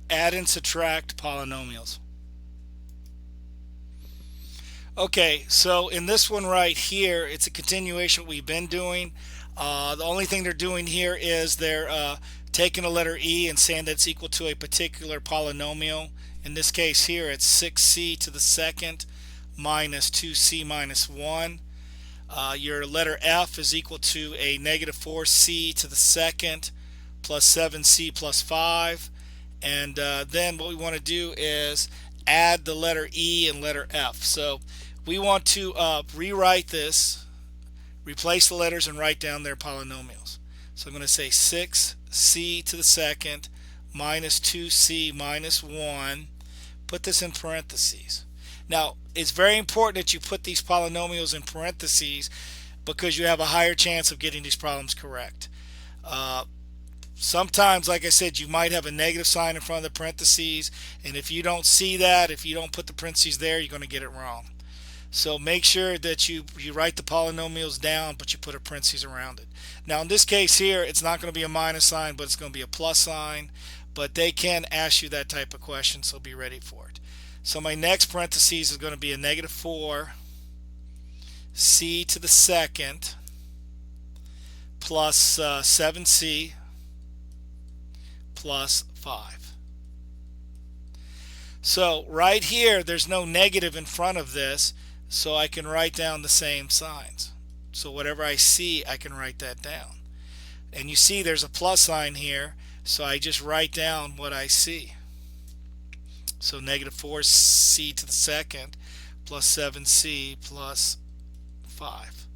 Add and subtract polynomials. Okay, so in this one right here, it's a continuation of what we've been doing. The only thing they're doing here is they're taking a letter E and saying that's equal to a particular polynomial. In this case here, it's 6c to the second minus 2c minus 1. Your letter F is equal to a negative 4c to the second plus 7c plus 5. And then what we want to do is add the letter E and letter F. So we want to rewrite this, replace the letters, and write down their polynomials. So I'm going to say 6c to the second minus 2c minus 1. Put this in parentheses. Now, it's very important that you put these polynomials in parentheses because you have a higher chance of getting these problems correct. Sometimes, like I said, you might have a negative sign in front of the parentheses, and if you don't see that, if you don't put the parentheses there, you're going to get it wrong. So make sure that you write the polynomials down, but you put a parentheses around it. Now in this case here, it's not going to be a minus sign, but it's going to be a plus sign. But they can ask you that type of question, so be ready for it. So my next parentheses is going to be a negative 4 c to the second plus 7c plus 5. So right here, there's no negative in front of this, so I can write down the same signs. So whatever I see, I can write that down. And you see there's a plus sign here, so I just write down what I see. So negative 4c to the second plus 7c plus 5.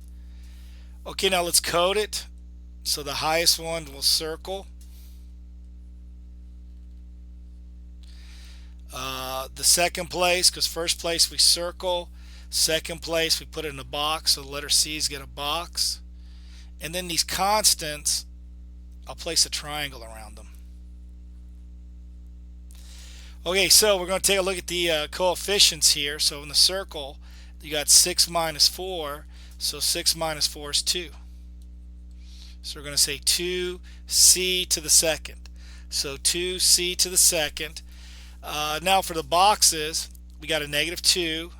Okay, now let's code it. So the highest one will circle. The second place, because first place we circle, second place we put it in a box, so the letter C's get a box. And then these constants, I'll place a triangle around them. Okay, so we're going to take a look at the coefficients here. So in the circle, you got 6 minus 4, so 6 minus 4 is 2. So we're going to say 2c to the second. So 2c to the second. Now for the boxes, we got a negative 2.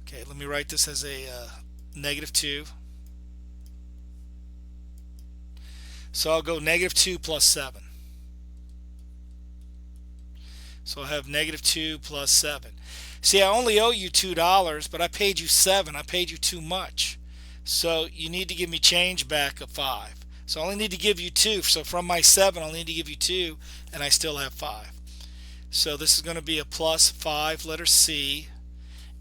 Okay, let me write this as a negative 2. So I'll go negative 2 plus 7. So I'll have negative 2 plus 7. See, I only owe you $2, but I paid you 7. I paid you too much. So you need to give me change back of 5. So I only need to give you 2. So from my 7, I'll need to give you 2, and I still have 5. So this is going to be a plus 5, letter C.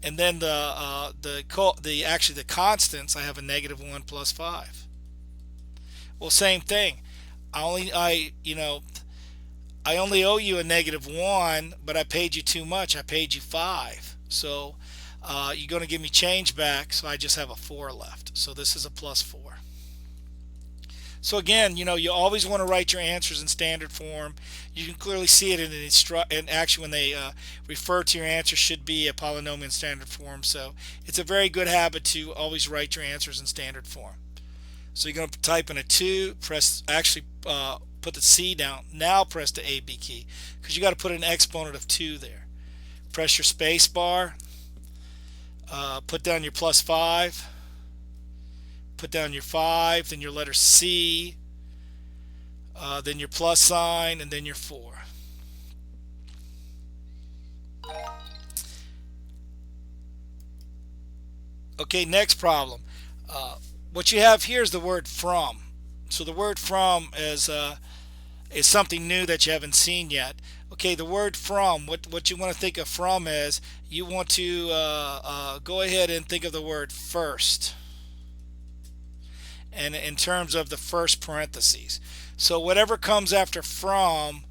And then actually the constants, I have a negative 1 plus 5. Well, same thing. I only owe you a negative 1, but I paid you too much. I paid you 5. So you're going to give me change back, so I just have a 4 left. So this is a plus 4. So again, you always want to write your answers in standard form. You can clearly see it and actually when they refer to your answer should be a polynomial in standard form. So it's a very good habit to always write your answers in standard form. So you're going to type in a 2, put the C down. Now press the AB key because you got to put an exponent of 2 there. Press your space bar. Put down your plus 5. Put down your 5, then your letter C, then your plus sign, and then your 4. Okay, next problem. What you have here is the word from. So the word from is something new that you haven't seen yet. Okay, the word from, what you want to think of from is you want to go ahead and think of the word first. And in terms of the first parentheses. So whatever comes after from,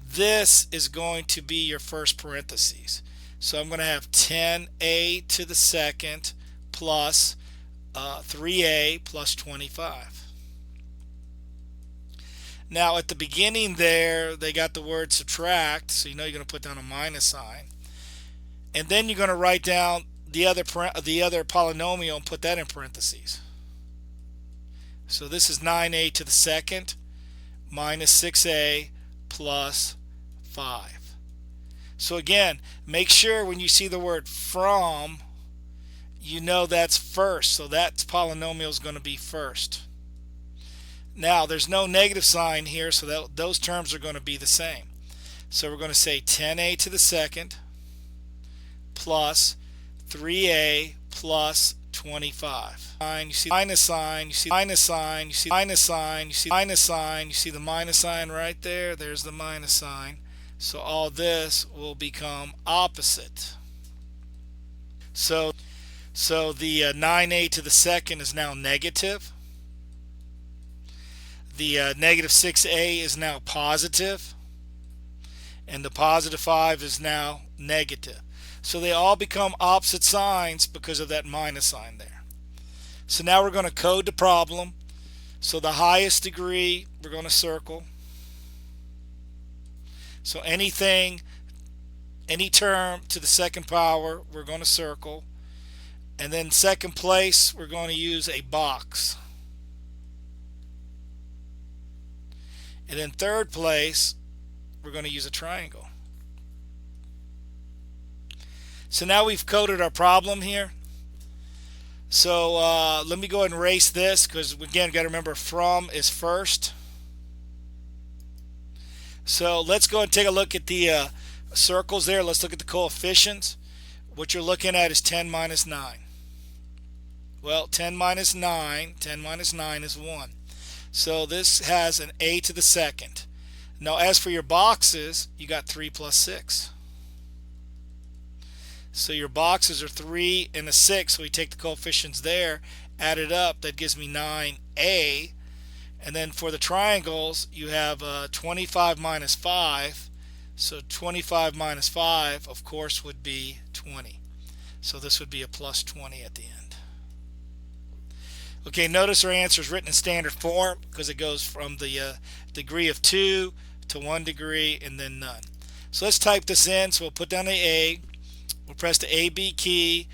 this is going to be your first parentheses. So I'm going to have 10a to the second plus 3a plus 25. Now at the beginning there, they got the word subtract, so you know you're going to put down a minus sign. And then you're going to write down the other polynomial and put that in parentheses. So this is 9a to the second minus 6a plus 5. So again, make sure when you see the word from, you know that's first. So that polynomial is going to be first. Now there's no negative sign here, so those terms are going to be the same. So we're going to say 10a to the second plus 3a plus 25. You see minus sign, you see minus sign, you see minus sign, you see minus sign, you see the minus sign right there. There's the minus sign. So all this will become opposite. So the 9a to the second is now negative. The negative 6a is now positive. And the positive 5 is now negative. So they all become opposite signs because of that minus sign there. So now we're going to code the problem. So the highest degree we're going to circle. So anything, any term to the second power we're going to circle. And then second place we're going to use a box. And then third place we're going to use a triangle. So now we've coded our problem here. So let me go ahead and erase this, because again, we've got to remember from is first. So let's go and take a look at the circles there. Let's look at the coefficients. What you're looking at is 10 minus 9. Well, 10 minus 9 is 1. So this has an a to the second. Now as for your boxes, you got 3 plus 6. So your boxes are 3 and a 6. So we take the coefficients there, add it up, that gives me 9a. And then for the triangles, you have 25 minus 5. So 25 minus 5, of course, would be 20. So this would be a plus 20 at the end. Okay, notice our answer is written in standard form because it goes from the degree of 2 to 1 degree and then none. So let's type this in. So we'll put down the A. We'll press the AB key.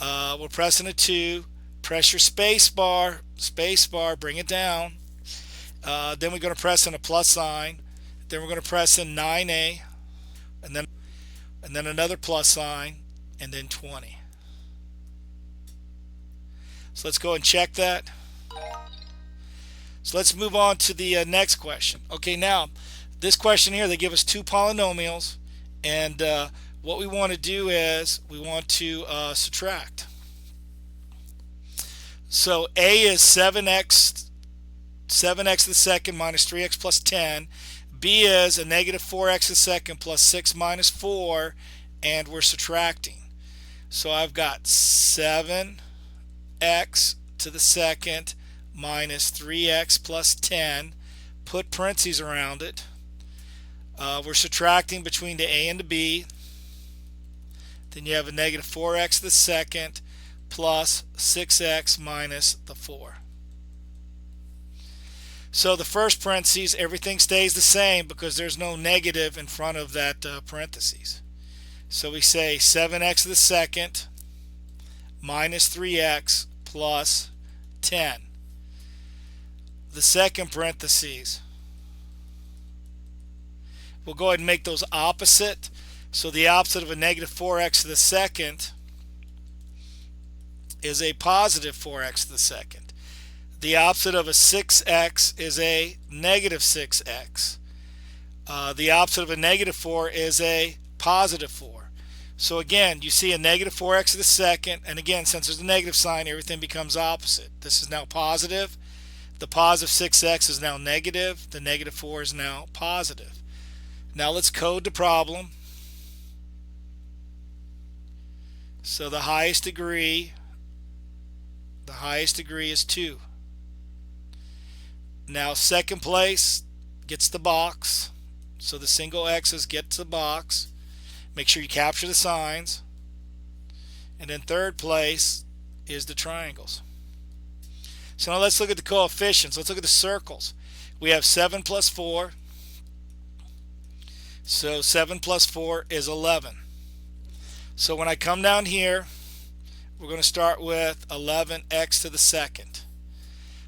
We're pressing a 2. Press your space bar, bring it down. Then we're going to press in a plus sign. Then we're going to press in 9A, and then another plus sign, and then 20. So let's go and check that. So let's move on to the next question. Okay, now this question here, they give us two polynomials, and what we want to do is we want to subtract. So A is 7x to the second minus 3x plus 10. B is a negative 4x to the second plus 6 minus 4, and we're subtracting. So I've got 7x to the second minus 3x plus 10. Put parentheses around it. We're subtracting between the A and the B. Then you have a negative 4x to the second plus 6x minus the 4. So the first parentheses, everything stays the same because there's no negative in front of that parentheses. So we say 7x to the second minus 3x plus 10. The second parentheses, we'll go ahead and make those opposite. So the opposite of a negative 4x to the second is a positive 4x to the second. The opposite of a 6x is a negative 6x. The opposite of a negative 4 is a positive 4. So again, you see a negative 4x to the second, and again, since there's a negative sign, everything becomes opposite. This is now positive. The positive 6x is now negative. The negative 4 is now positive. Now let's code the problem. So the highest degree is 2. Now second place gets the box. So the single x's get to the box. Make sure you capture the signs. And then third place is the triangles. So now let's look at the coefficients. Let's look at the circles. We have 7 plus 4. So 7 plus 4 is 11. So when I come down here, we're going to start with 11x to the second.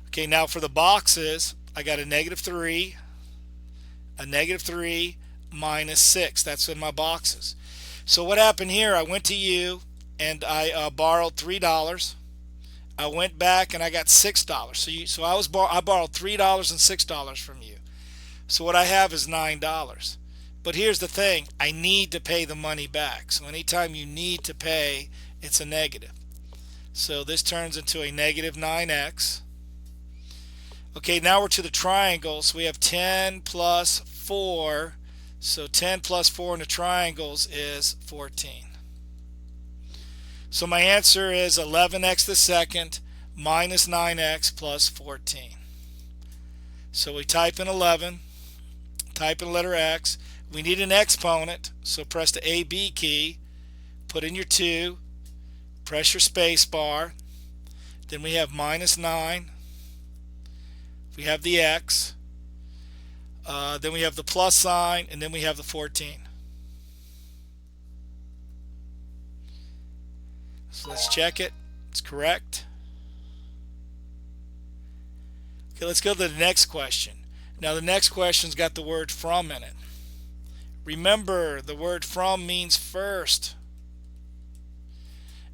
Okay, now for the boxes, I got a negative 3, a negative 3, minus 6. That's in my boxes. So what happened here, I went to you and I borrowed $3. I went back and I got $6. So I borrowed $3 and $6 from you. So what I have is $9. But here's the thing, I need to pay the money back. So anytime you need to pay, it's a negative. So this turns into a negative 9x. Okay, now we're to the triangles. We have 10 plus 4. So 10 plus 4 in the triangles is 14. So my answer is 11x to the second minus 9x plus 14. So we type in 11, type in letter x. We need an exponent, so press the AB key, put in your 2, press your space bar. Then we have minus 9. We have the x. Then we have the plus sign, and then we have the 14. So let's check it. It's correct. Okay, let's go to the next question. Now the next question's got the word from in it. Remember, the word from means first.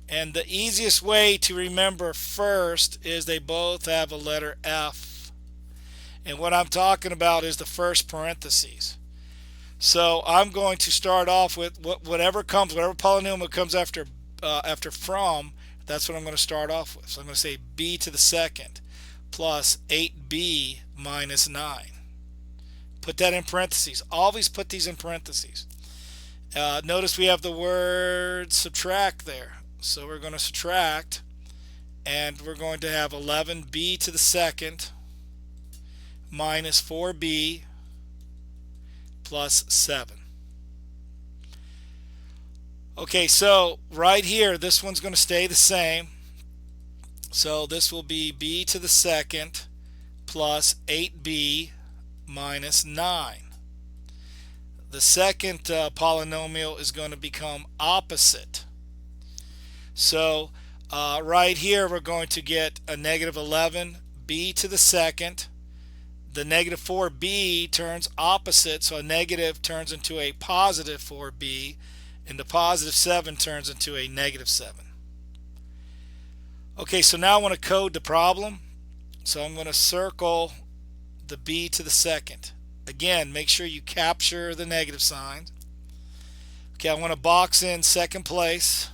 And the easiest way to remember first is they both have a letter F. And what I'm talking about is the first parentheses. So I'm going to start off with whatever polynomial comes after from, that's what I'm going to start off with. So I'm going to say b to the second plus 8b minus 9. Put that in parentheses. Always put these in parentheses. Notice we have the word subtract there. So we're going to subtract, and we're going to have 11b to the second minus 4b plus 7. Okay, so right here, this one's going to stay the same. So this will be b to the second plus 8b minus 9. The second polynomial is going to become opposite. So right here we're going to get a negative 11b to the second. The negative 4b turns opposite, so a negative turns into a positive 4b, and the positive 7 turns into a negative 7. Okay, so now I want to code the problem. So I'm going to circle the b to the second. Again, make sure you capture the negative sign. Okay, I want to box in second place.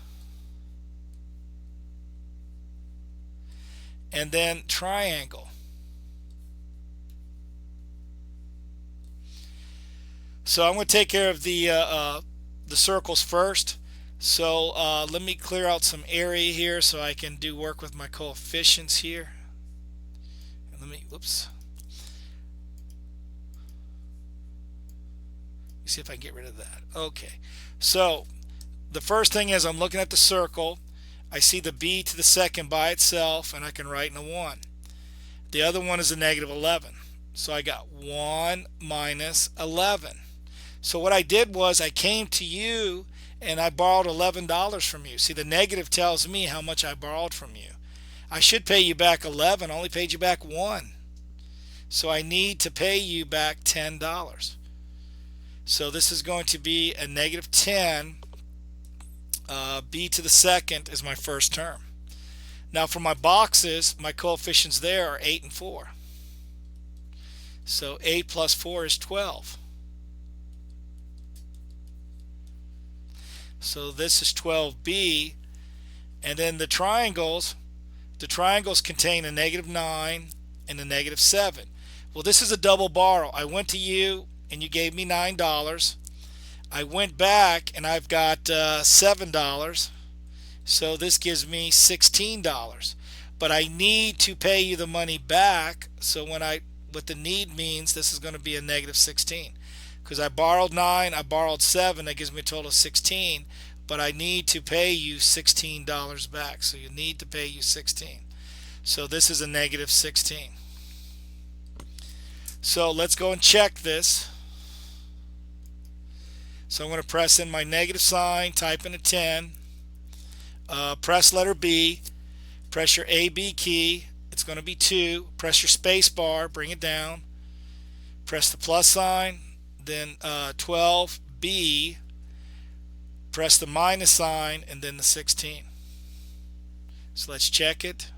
And then triangle. So I'm going to take care of the circles first. So let me clear out some area here so I can do work with my coefficients here. And let me see if I can get rid of that. Okay, so the first thing is I'm looking at the circle. I see the b to the second by itself, and I can write in a 1. The other one is a negative 11. So I got 1 minus 11. So what I did was I came to you and I borrowed $11 from you. See, the negative tells me how much I borrowed from you. I should pay you back 11, I only paid you back 1. So I need to pay you back $10. So this is going to be a negative 10. B to the second is my first term. Now for my boxes, my coefficients there are 8 and 4. So 8 plus 4 is 12. So this is 12b. And then the triangles contain a negative 9 and a negative 7. Well, this is a double borrow. I went to you and you gave me $9. I went back and I've got $7. So this gives me $16. But I need to pay you the money back. So what the need means, this is going to be a negative 16. Because I borrowed 9, I borrowed 7, that gives me a total of 16. But I need to pay you $16 back. So you need to pay you 16. So this is a negative 16. So let's go and check this. So I'm going to press in my negative sign, type in a 10, press letter B, press your AB key, it's going to be 2, press your space bar, bring it down, press the plus sign, then 12b, press the minus sign, and then the 16. So let's check it.